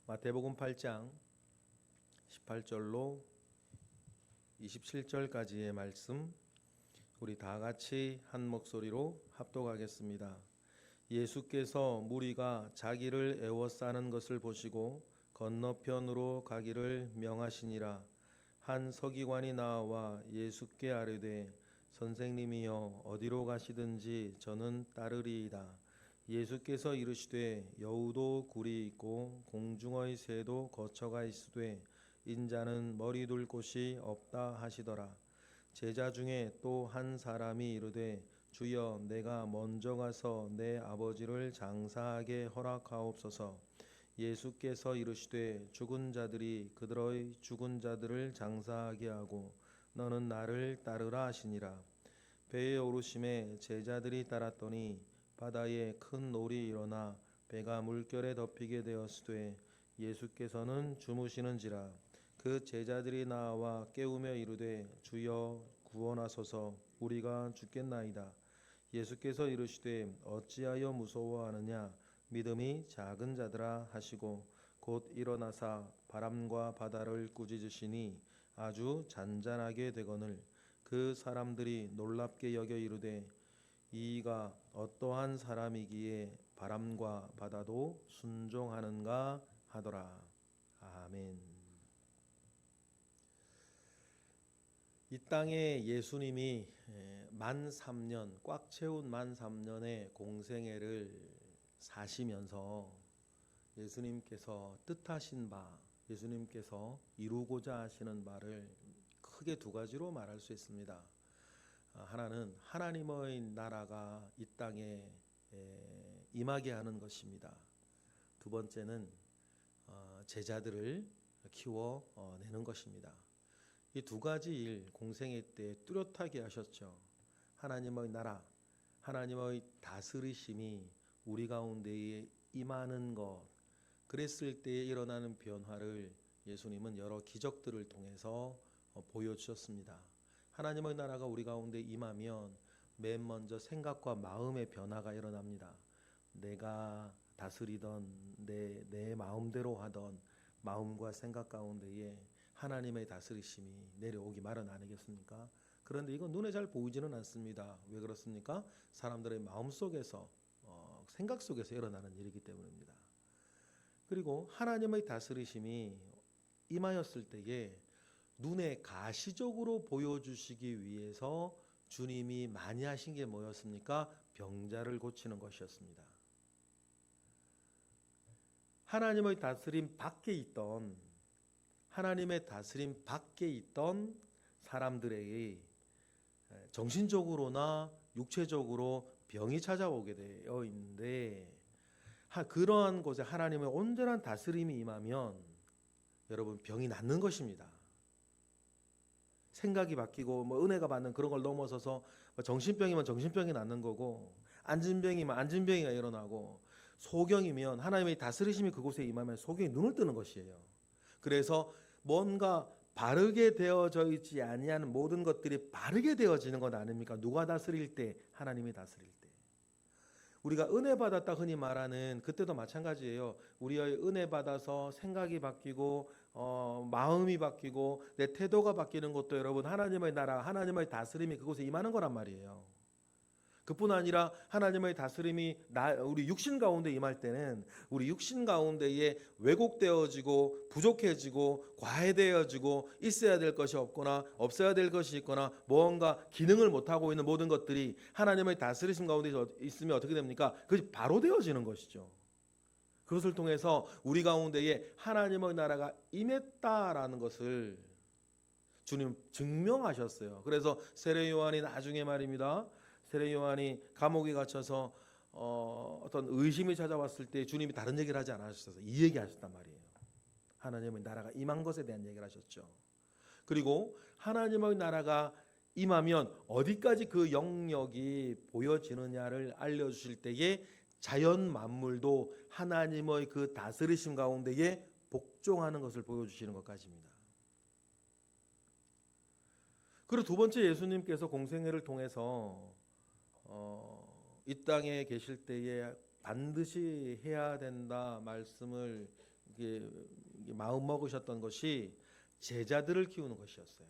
마태복음 8장 18절로 27절까지의 말씀 우리 다 같이 한 목소리로 합독하겠습니다. 예수께서 무리가 자기를 에워싸는 것을 보시고 건너편으로 가기를 명하시니라. 한 서기관이 나와 예수께 아뢰되 선생님이여 어디로 가시든지 저는 따르리이다. 예수께서 이르시되 여우도 굴이 있고 공중의 새도 거처가 있으되 인자는 머리 둘 곳이 없다 하시더라. 제자 중에 또 한 사람이 이르되 주여 내가 먼저 가서 내 아버지를 장사하게 허락하옵소서. 예수께서 이르시되 죽은 자들이 그들의 죽은 자들을 장사하게 하고 너는 나를 따르라 하시니라. 배에 오르심에 제자들이 따랐더니 바다에 큰 놀이 일어나 배가 물결에 덮이게 되었으되 예수께서는 주무시는지라. 그 제자들이 나와 깨우며 이르되 주여 구원하소서 우리가 죽겠나이다. 예수께서 이르시되 어찌하여 무서워하느냐 믿음이 작은 자들아 하시고 곧 일어나사 바람과 바다를 꾸짖으시니 아주 잔잔하게 되거늘 그 사람들이 놀랍게 여겨 이르되 이가 어떠한 사람이기에 바람과 바다도 순종하는가 하더라. 아멘. 이 땅에 예수님이 만 3년 꽉 채운 만 3년의 공생애를 사시면서 예수님께서 뜻하신 바, 예수님께서 이루고자 하시는 바를 크게 두 가지로 말할 수 있습니다. 하나는 하나님의 나라가 이 땅에 임하게 하는 것입니다. 두 번째는 제자들을 키워내는 것입니다. 이 두 가지 일 공생애 때 뚜렷하게 하셨죠. 하나님의 나라, 하나님의 다스리심이 우리 가운데에 임하는 것, 그랬을 때에 일어나는 변화를 예수님은 여러 기적들을 통해서 보여주셨습니다. 하나님의 나라가 우리 가운데 임하면 맨 먼저 생각과 마음의 변화가 일어납니다. 내가 다스리던 내 마음대로 하던 마음과 생각 가운데에 하나님의 다스리심이 내려오기 마련 아니겠습니까? 그런데 이건 눈에 잘 보이지는 않습니다. 왜 그렇습니까? 사람들의 마음 속에서 생각 속에서 일어나는 일이기 때문입니다. 그리고 하나님의 다스리심이 임하였을 때에 눈에 가시적으로 보여주시기 위해서 주님이 많이 하신 게 뭐였습니까? 병자를 고치는 것이었습니다. 하나님의 다스림 밖에 있던 사람들에게 정신적으로나 육체적으로 병이 찾아오게 되어 있는데 그러한 곳에 하나님의 온전한 다스림이 임하면 여러분 병이 낫는 것입니다. 생각이 바뀌고 은혜가 받는 그런 걸 넘어서서 정신병이면 정신병이 낫는 거고 안진병이면 안진병이가 일어나고 소경이면 하나님의 다스리심이 그곳에 임하면 소경이 눈을 뜨는 것이에요. 그래서 뭔가 바르게 되어져 있지 아니하는 모든 것들이 바르게 되어지는 것 아닙니까? 누가 다스릴 때? 하나님이 다스릴 때. 우리가 은혜 받았다 흔히 말하는 그때도 마찬가지예요. 우리의 은혜 받아서 생각이 바뀌고 마음이 바뀌고 내 태도가 바뀌는 것도 여러분 하나님의 나라, 하나님의 다스림이 그곳에 임하는 거란 말이에요. 그뿐 아니라 하나님의 다스림이 우리 육신 가운데 임할 때는 우리 육신 가운데에 왜곡되어지고 부족해지고 과해되어지고 있어야 될 것이 없거나 없어야 될 것이 있거나 뭔가 기능을 못하고 있는 모든 것들이 하나님의 다스리심 가운데 있으면 어떻게 됩니까? 그것이 바로 되어지는 것이죠. 그것을 통해서 우리 가운데에 하나님의 나라가 임했다라는 것을 주님 증명하셨어요. 그래서 세례 요한이 나중에 말입니다. 세례 요한이 감옥에 갇혀서 어떤 의심이 찾아왔을 때 주님이 다른 얘기를 하지 않으셨어요. 이 얘기 하셨단 말이에요. 하나님의 나라가 임한 것에 대한 얘기를 하셨죠. 그리고 하나님의 나라가 임하면 어디까지 그 영역이 보여지느냐를 알려주실 때에 자연 만물도 하나님의 그 다스리심 가운데에 복종하는 것을 보여주시는 것까지입니다. 그리고 두 번째 예수님께서 공생애를 통해서 이 땅에 계실 때에 반드시 해야 된다 말씀을 마음 먹으셨던 것이 제자들을 키우는 것이었어요.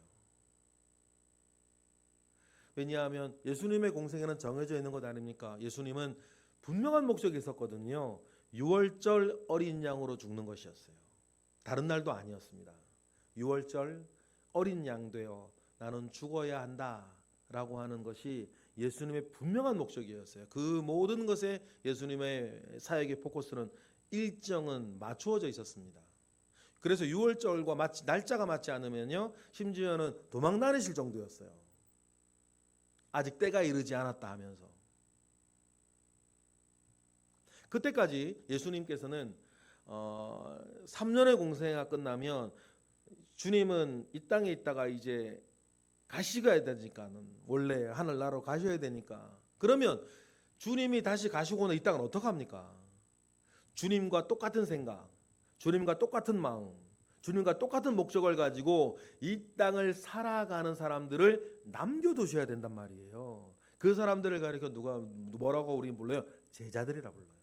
왜냐하면 예수님의 공생에는 정해져 있는 것 아닙니까? 예수님은 분명한 목적이 있었거든요. 유월절 어린 양으로 죽는 것이었어요. 다른 날도 아니었습니다. 유월절 어린 양 되어 나는 죽어야 한다라고 하는 것이 예수님의 분명한 목적이었어요. 그 모든 것에 예수님의 사역의 포커스는 일정은 맞추어져 있었습니다. 그래서 6월절과 날짜가 맞지 않으면요, 심지어는 도망 다니실 정도였어요. 아직 때가 이르지 않았다 하면서. 그때까지 예수님께서는 3년의 공생애가 끝나면 주님은 이 땅에 있다가 이제 가시가야 되니까는, 원래 하늘나라로 가셔야 되니까, 그러면 주님이 다시 가시고는 이 땅은 어떡합니까? 주님과 똑같은 생각, 주님과 똑같은 마음, 주님과 똑같은 목적을 가지고 이 땅을 살아가는 사람들을 남겨두셔야 된단 말이에요. 그 사람들을 가리켜 누가 뭐라고 우리 불러요? 제자들이라 불러요.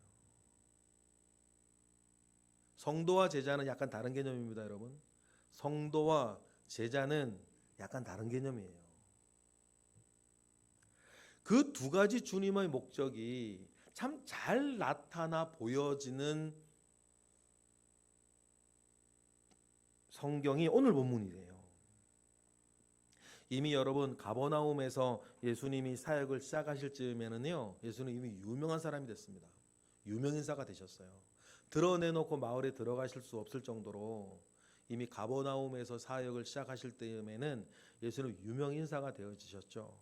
성도와 제자는 약간 다른 개념입니다, 여러분. 성도와 제자는 약간 다른 개념이에요. 그 두 가지 주님의 목적이 참 잘 나타나 보여지는 성경이 오늘 본문이래요. 이미 여러분 가버나움에서 예수님이 사역을 시작하실 즈음에는요, 예수는 이미 유명한 사람이 됐습니다. 유명인사가 되셨어요. 드러내놓고 마을에 들어가실 수 없을 정도로 이미 가버나움에서 사역을 시작하실 때에는 예수는 유명인사가 되어지셨죠.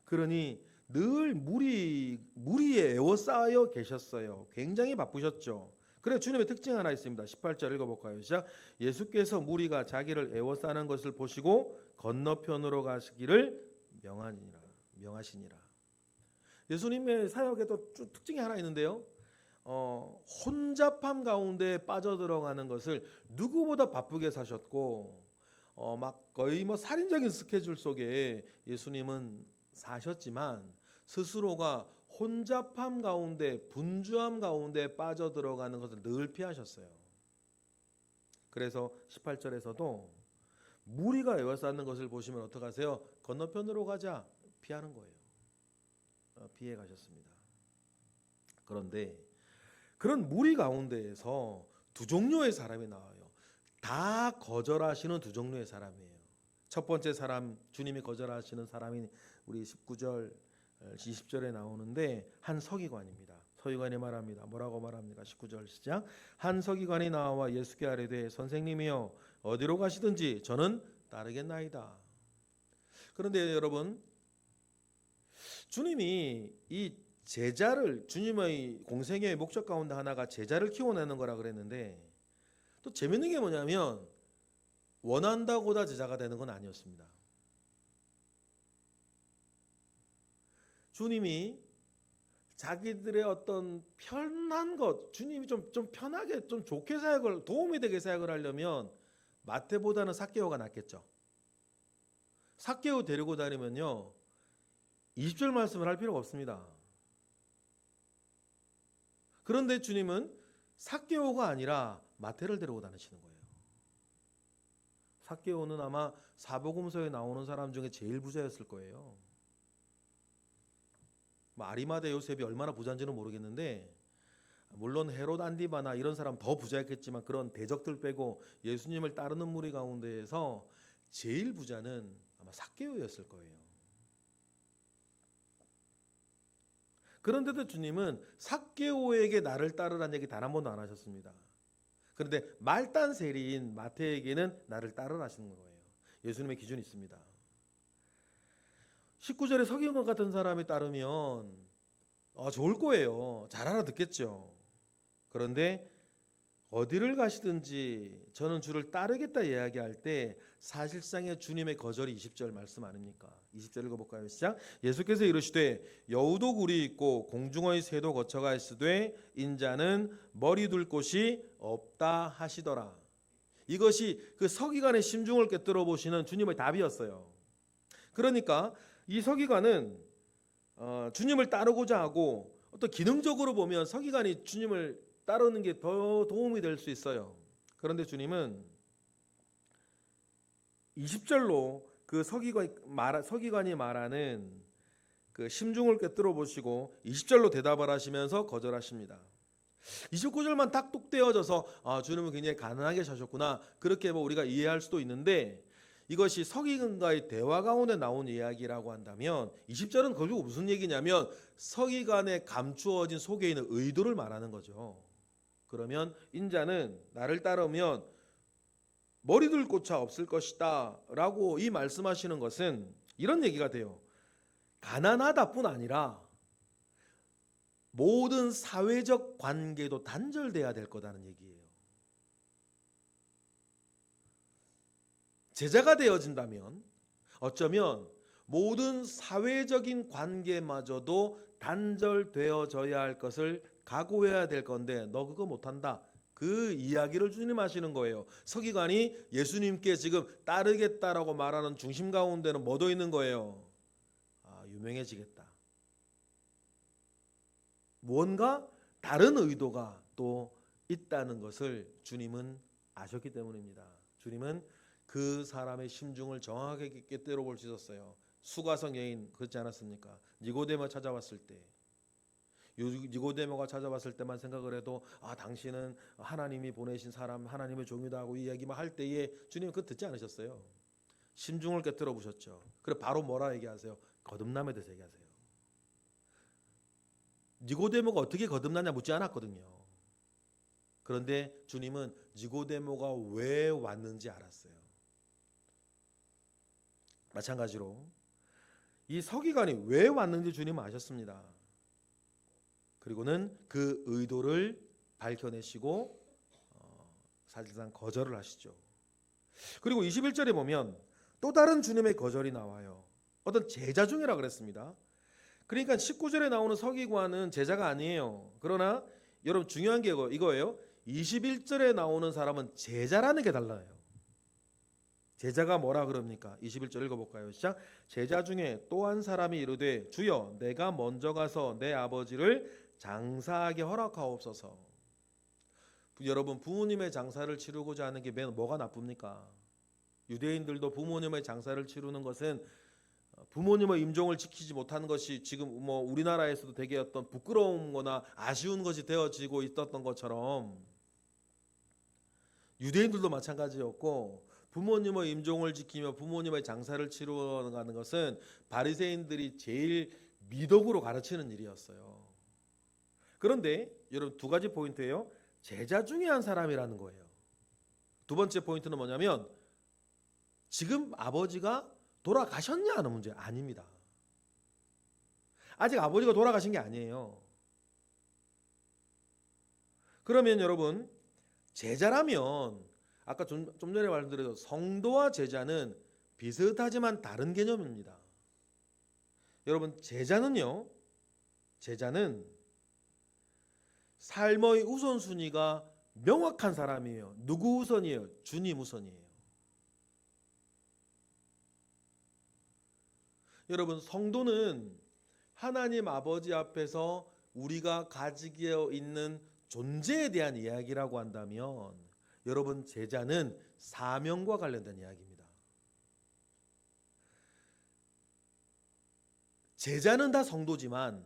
그러니 늘 무리에 에워싸여 계셨어요. 굉장히 바쁘셨죠. 그래, 주님의 특징 하나 있습니다. 18절 읽어볼까요? 시작. 예수께서 무리가 자기를 에워싸는 것을 보시고 건너편으로 가시기를 명하시니라. 예수님의 사역에 또 특징이 하나 있는데요. 혼잡함 가운데 빠져들어가는 것을 누구보다 바쁘게 사셨고, 막 거의 살인적인 스케줄 속에 예수님은 사셨지만 스스로가 혼잡함 가운데, 분주함 가운데 빠져들어가는 것을 늘 피하셨어요. 그래서 18절에서도 무리가 에워싸는 것을 보시면 어떡하세요? 건너편으로 가자, 피하는 거예요. 피해 가셨습니다. 그런데 그런 무리 가운데에서 두 종류의 사람이 나와요. 다 거절하시는 두 종류의 사람이에요. 첫 번째 사람, 주님이 거절하시는 사람이 우리 19절 20절에 나오는데 한 서기관입니다. 서기관이 말합니다. 뭐라고 말합니까? 19절 시작. 한 서기관이 나와 예수께 아뢰되 선생님이여 어디로 가시든지 저는 따르겠나이다. 그런데 여러분, 주님이 이 제자를, 주님의 공생애의 목적 가운데 하나가 제자를 키워내는 거라 그랬는데, 또 재밌는 게 뭐냐면 원한다고 다 제자가 되는 건 아니었습니다. 주님이 자기들의 어떤 편한 것, 주님이 좀 편하게, 좀 좋게 사역을, 도움이 되게 사역을 하려면 마태보다는 삭개오가 낫겠죠. 삭개오 데리고 다니면요 20절 말씀을 할 필요가 없습니다. 그런데 주님은 삭개오가 아니라 마태를 데리고 다니시는 거예요. 삭개오는 아마 사복음서에 나오는 사람 중에 제일 부자였을 거예요. 아리마대 요셉이 얼마나 부자인지는 모르겠는데, 물론 헤롯 안디바나 이런 사람 더 부자였겠지만 그런 대적들 빼고 예수님을 따르는 무리 가운데에서 제일 부자는 아마 삭개오였을 거예요. 그런데도 주님은 삭개오에게 나를 따르라는 얘기 단 한 번도 안 하셨습니다. 그런데 말단 세리인 마태에게는 나를 따르라시는 거예요. 예수님의 기준이 있습니다. 19절에 서기관 같은 사람이 따르면 좋을 거예요. 잘 알아듣겠죠. 그런데 어디를 가시든지 저는 주를 따르겠다 이야기할 때 사실상의 주님의 거절이 20절 말씀 아닙니까? 20절 읽어볼까요? 시작. 예수께서 이르시되 여우도 굴이 있고 공중의 새도 거처가 있으되 인자는 머리 둘 곳이 없다 하시더라. 이것이 그 서기관의 심중을 꿰뚫어 보시는 주님의 답이었어요. 그러니까 이 서기관은 주님을 따르고자 하고, 어떤 기능적으로 보면 서기관이 주님을 따르는 게 더 도움이 될 수 있어요. 그런데 주님은 20절로 그 서기관이 말하는 그 심중을 꿰뚫어 보시고 20절로 대답을 하시면서 거절하십니다. 29절만 딱 뚝 떼어져서 주님은 굉장히 가난하게 사셨구나, 그렇게 우리가 이해할 수도 있는데, 이것이 서기관과의 대화 가운데 나온 이야기라고 한다면 20절은 그리고 무슨 얘기냐면 서기관에 감추어진 속에 있는 의도를 말하는 거죠. 그러면 인자는 나를 따르면 머리둘 곳차 없을 것이다 라고 이 말씀하시는 것은 이런 얘기가 돼요. 가난하다뿐 아니라 모든 사회적 관계도 단절돼야 될 거다는 얘기예요. 제자가 되어진다면 어쩌면 모든 사회적인 관계마저도 단절되어져야 할 것을 각오해야 될 건데 너 그거 못한다, 그 이야기를 주님 하시는 거예요. 서기관이 예수님께 지금 따르겠다라고 말하는 중심 가운데는 뭐도 있는 거예요? 유명해지겠다, 무언가 다른 의도가 또 있다는 것을 주님은 아셨기 때문입니다. 주님은 그 사람의 심중을 정확하게 꿰뚫어 볼 수 있었어요. 수가성 여인 그렇지 않았습니까? 니고데모 찾아왔을 때, 니고데모가 찾아왔을 때만 생각을 해도 당신은 하나님이 보내신 사람, 하나님의 종이다 하고 이야기만 할 때에 주님은 그거 듣지 않으셨어요. 심중을 꿰뚫어 보셨죠. 그래 바로 뭐라 얘기하세요? 거듭남에 대해서 얘기하세요. 니고데모가 어떻게 거듭나냐 묻지 않았거든요. 그런데 주님은 니고데모가 왜 왔는지 알았어요. 마찬가지로 이 서기관이 왜 왔는지 주님은 아셨습니다. 그리고는 그 의도를 밝혀내시고 사실상 거절을 하시죠. 그리고 21절에 보면 또 다른 주님의 거절이 나와요. 어떤 제자 중이라 그랬습니다. 그러니까 19절에 나오는 서기관은 제자가 아니에요. 그러나 여러분 중요한 게 이거예요. 21절에 나오는 사람은 제자라는 게 달라요. 제자가 뭐라 그럽니까? 21절 읽어볼까요? 시작. 제자 중에 또 한 사람이 이르되 주여 내가 먼저 가서 내 아버지를 장사하게 허락하옵소서. 여러분 부모님의 장사를 치르고자 하는 게 뭐가 나쁩니까? 유대인들도 부모님의 장사를 치르는 것은 부모님의 임종을 지키지 못하는 것이 지금 우리나라에서도 되게 어떤 부끄러운 거나 아쉬운 것이 되어지고 있었던 것처럼 유대인들도 마찬가지였고, 부모님의 임종을 지키며 부모님의 장사를 치러가는 것은 바리새인들이 제일 미덕으로 가르치는 일이었어요. 그런데 여러분 두 가지 포인트예요. 제자 중에 한 사람이라는 거예요. 두 번째 포인트는 뭐냐면 지금 아버지가 돌아가셨냐 하는 문제 아닙니다. 아직 아버지가 돌아가신 게 아니에요. 그러면 여러분 제자라면 아까 좀 전에 말씀드렸죠. 성도와 제자는 비슷하지만 다른 개념입니다. 여러분 제자는 삶의 우선순위가 명확한 사람이에요. 누구 우선이에요? 주님 우선이에요. 여러분 성도는 하나님 아버지 앞에서 우리가 가지게 있는 존재에 대한 이야기라고 한다면, 여러분 제자는 사명과 관련된 이야기입니다. 제자는 다 성도지만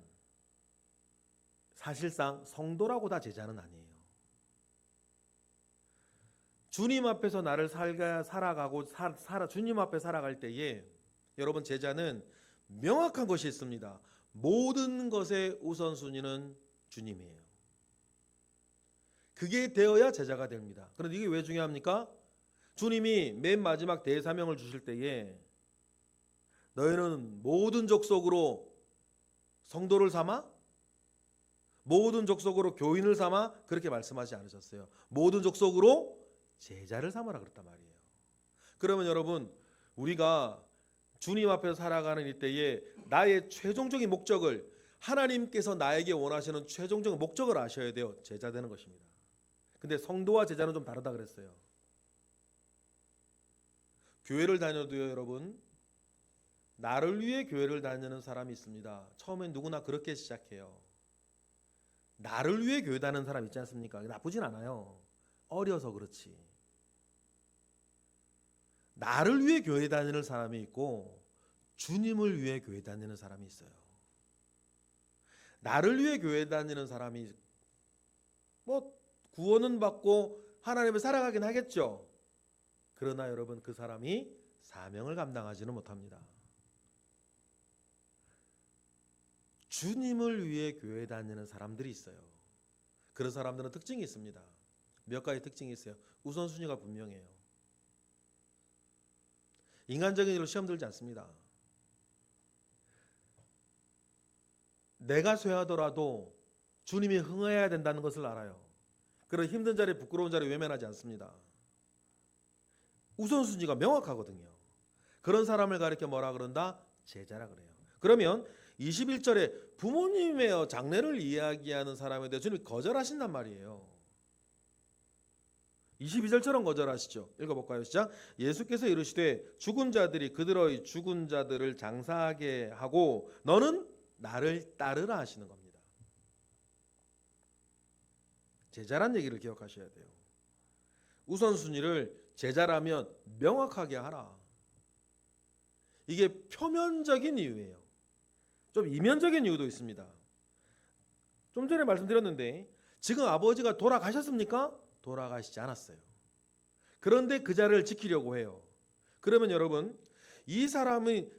사실상 성도라고 다 제자는 아니에요. 주님 앞에서 나를 살아가고 주님 앞에 살아갈 때에 여러분 제자는 명확한 것이 있습니다. 모든 것의 우선순위는 주님이에요. 그게 되어야 제자가 됩니다. 그런데 이게 왜 중요합니까? 주님이 맨 마지막 대사명을 주실 때에 너희는 모든 족속으로 성도를 삼아? 모든 족속으로 교인을 삼아? 그렇게 말씀하지 않으셨어요. 모든 족속으로 제자를 삼아라 그랬단 말이에요. 그러면 여러분 우리가 주님 앞에서 살아가는 이때에 나의 최종적인 목적을, 하나님께서 나에게 원하시는 최종적인 목적을 아셔야 돼요. 제자 되는 것입니다. 근데 성도와 제자는 좀 다르다 그랬어요. 교회를 다녀도요 여러분, 나를 위해 교회를 다니는 사람이 있습니다. 처음엔 누구나 그렇게 시작해요. 나를 위해 교회 다니는 사람 있지 않습니까? 나쁘진 않아요. 어려서 그렇지. 나를 위해 교회 다니는 사람이 있고 주님을 위해 교회 다니는 사람이 있어요. 나를 위해 교회 다니는 사람이 뭐 구원은 받고 하나님을 살아가긴 하겠죠. 그러나 여러분, 그 사람이 사명을 감당하지는 못합니다. 주님을 위해 교회 다니는 사람들이 있어요. 그런 사람들은 특징이 있습니다. 몇 가지 특징이 있어요. 우선순위가 분명해요. 인간적인 일로 시험 들지 않습니다. 내가 쇠하더라도 주님이 흥해야 된다는 것을 알아요. 그런 힘든 자리, 부끄러운 자리 외면하지 않습니다. 우선순위가 명확하거든요. 그런 사람을 가리켜 뭐라 그런다? 제자라 그래요. 그러면 21절에 부모님의 장례를 이야기하는 사람에 대해 주님이 거절하신단 말이에요. 22절처럼 거절하시죠. 읽어볼까요? 시작. 예수께서 이르시되 죽은 자들이 그들의 죽은 자들을 장사하게 하고 너는 나를 따르라 하시는 겁니다. 제자란 얘기를 기억하셔야 돼요. 우선순위를 제자라면 명확하게 하라. 이게 표면적인 이유예요. 좀 이면적인 이유도 있습니다. 좀 전에 말씀드렸는데 지금 아버지가 돌아가셨습니까? 돌아가시지 않았어요. 그런데 그 자리를 지키려고 해요. 그러면 여러분, 이 사람의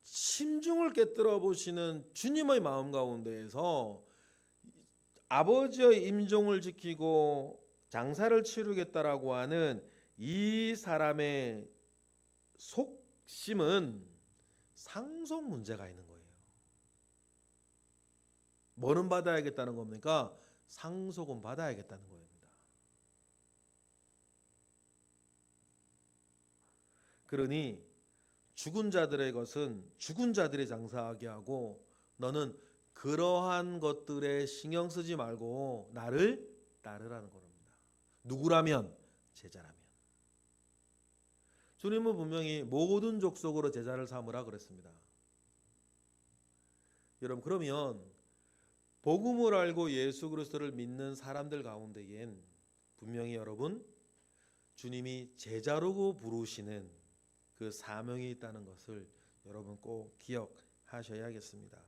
심중을 깨뜨려 보시는 주님의 마음 가운데에서 아버지의 임종을 지키고 장사를 치르겠다라고 하는 이 사람의 속심은 상속 문제가 있는 거예요. 뭐는 받아야겠다는 겁니까? 상속은 받아야겠다는 겁니다. 그러니 죽은 자들의 것은 죽은 자들이 장사하게 하고 너는 그러한 것들에 신경 쓰지 말고 나를 따르라는 겁니다. 누구라면? 제자라면. 주님은 분명히 모든 족속으로 제자를 삼으라 그랬습니다. 여러분, 그러면 복음을 알고 예수 그리스도를 믿는 사람들 가운데엔 분명히 여러분, 주님이 제자로 부르시는 그 사명이 있다는 것을 여러분 꼭 기억하셔야겠습니다.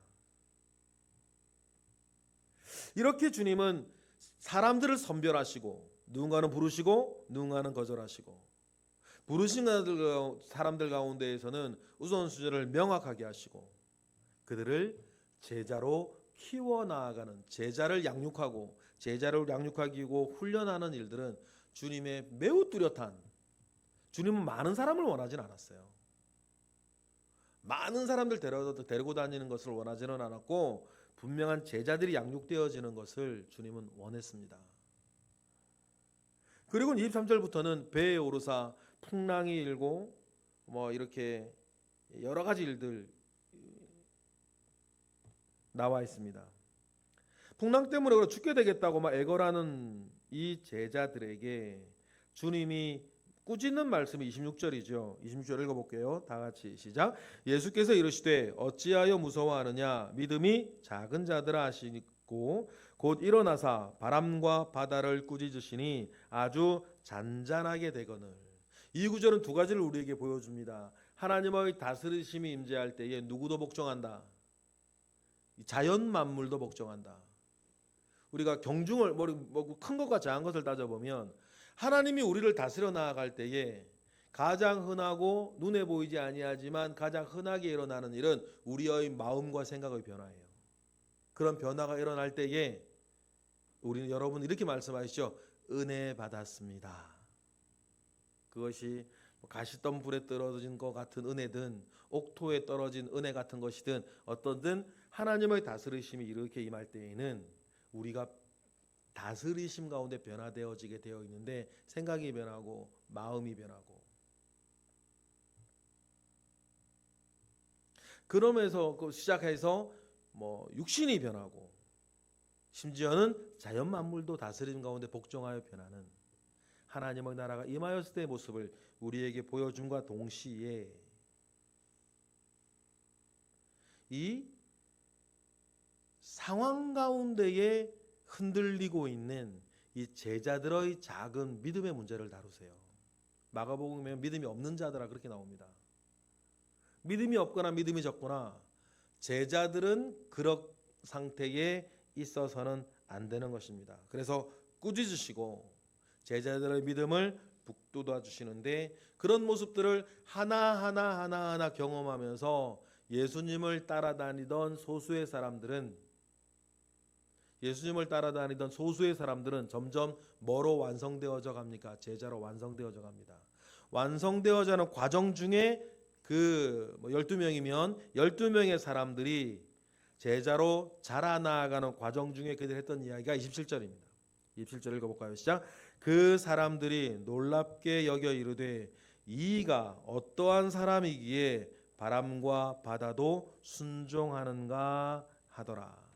이렇게 주님은 사람들을 선별하시고 누군가는 부르시고 누군가는 거절하시고 부르신 사람들 가운데에서는 우선순위를 명확하게 하시고 그들을 제자로 키워나가는, 제자를 양육하고 제자를 양육하기 위해 훈련하는 일들은 주님의 매우 뚜렷한, 주님은 많은 사람을 원하지는 않았어요. 많은 사람들 데리고 다니는 것을 원하지는 않았고 분명한 제자들이 양육되어지는 것을 주님은 원했습니다. 그리고 23절부터는 배에 오르사 풍랑이 일고 뭐 이렇게 여러 가지 일들 나와 있습니다. 풍랑 때문에 죽게 되겠다고 막 애걸하는 이 제자들에게 주님이 꾸짖는 말씀이 26절이죠. 26절 읽어볼게요. 다 같이 시작. 예수께서 이르시되 어찌하여 무서워하느냐 믿음이 작은 자들아 하시고 곧 일어나사 바람과 바다를 꾸짖으시니 아주 잔잔하게 되거늘. 이 구절은 두 가지를 우리에게 보여줍니다. 하나님의 다스리심이 임재할 때에 누구도 복종한다. 자연 만물도 복종한다. 우리가 경중을 큰 것과 작은 것을 따져보면 하나님이 우리를 다스려 나아갈 때에 가장 흔하고 눈에 보이지 아니하지만 가장 흔하게 일어나는 일은 우리의 마음과 생각의 변화예요. 그런 변화가 일어날 때에 우리는 여러분 이렇게 말씀하시죠. 은혜 받았습니다. 그것이 가시덤불에 떨어진 것 같은 은혜든 옥토에 떨어진 은혜 같은 것이든 어떤든 하나님의 다스리심이 이렇게 임할 때에는 우리가 다스리심 가운데 변화되어지게 되어 있는데 생각이 변하고 마음이 변하고 그러면서 시작해서 육신이 변하고 심지어는 자연 만물도 다스림 가운데 복종하여 변하는 하나님의 나라가 임하였을 때의 모습을 우리에게 보여줌과 동시에 이 상황 가운데에 흔들리고 있는 이 제자들의 작은 믿음의 문제를 다루세요. 마가복음에 믿음이 없는 자들아 그렇게 나옵니다. 믿음이 없거나 믿음이 적거나 제자들은 그런 상태에 있어서는 안 되는 것입니다. 그래서 꾸짖으시고 제자들의 믿음을 북돋아 주시는데, 그런 모습들을 하나하나 경험하면서 예수님을 따라다니던 소수의 사람들은 점점 뭐로 완성되어져 갑니까? 제자로 완성되어져 갑니다. 완성되어져가는 과정 중에 12명이면 12명의 사람들이 제자로 자라나가는 과정 중에 그들이 했던 이야기가 27절입니다. 27절 읽어볼까요? 시작. 그 사람들이 놀랍게 여겨 이르되 이가 어떠한 사람이기에 바람과 바다도 순종하는가 하더라.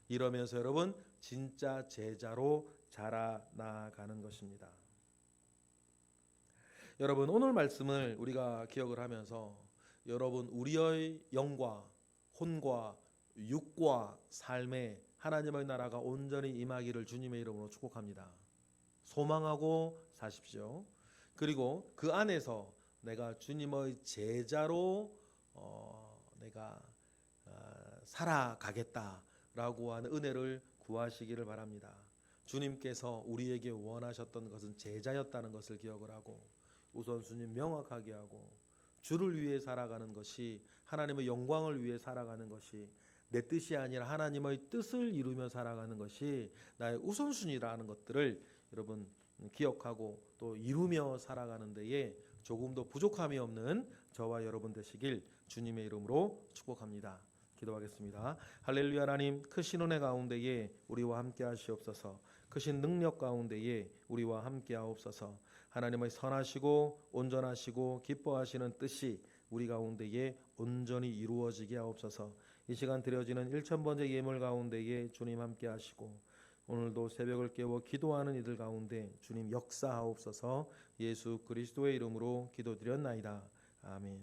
이러면서 여러분 진짜 제자로 자라나가는 것입니다. 여러분 오늘 말씀을 우리가 기억을 하면서 여러분 우리의 영과 혼과 육과 삶에 하나님의 나라가 온전히 임하기를 주님의 이름으로 축복합니다. 소망하고 사십시오. 그리고 그 안에서 내가 주님의 제자로 내가 살아가겠다라고 하는 은혜를 구하시기를 바랍니다. 주님께서 우리에게 원하셨던 것은 제자였다는 것을 기억을 하고 우선순위 명확하게 하고 주를 위해 살아가는 것이, 하나님의 영광을 위해 살아가는 것이, 내 뜻이 아니라 하나님의 뜻을 이루며 살아가는 것이 나의 우선순위라는 것들을 여러분 기억하고 또 이루며 살아가는 데에 조금도 부족함이 없는 저와 여러분 되시길 주님의 이름으로 축복합니다. 기도하겠습니다. 할렐루야. 하나님, 크신 은혜 가운데에 우리와 함께 하시옵소서. 크신 능력 가운데에 우리와 함께 하옵소서. 하나님의 선하시고 온전하시고 기뻐하시는 뜻이 우리 가운데에 온전히 이루어지게 하옵소서. 이 시간 드려지는 1000번째 예물 가운데에 주님 함께 하시고 오늘도 새벽을 깨워 기도하는 이들 가운데 주님 역사하옵소서. 예수 그리스도의 이름으로 기도드렸나이다. 아멘.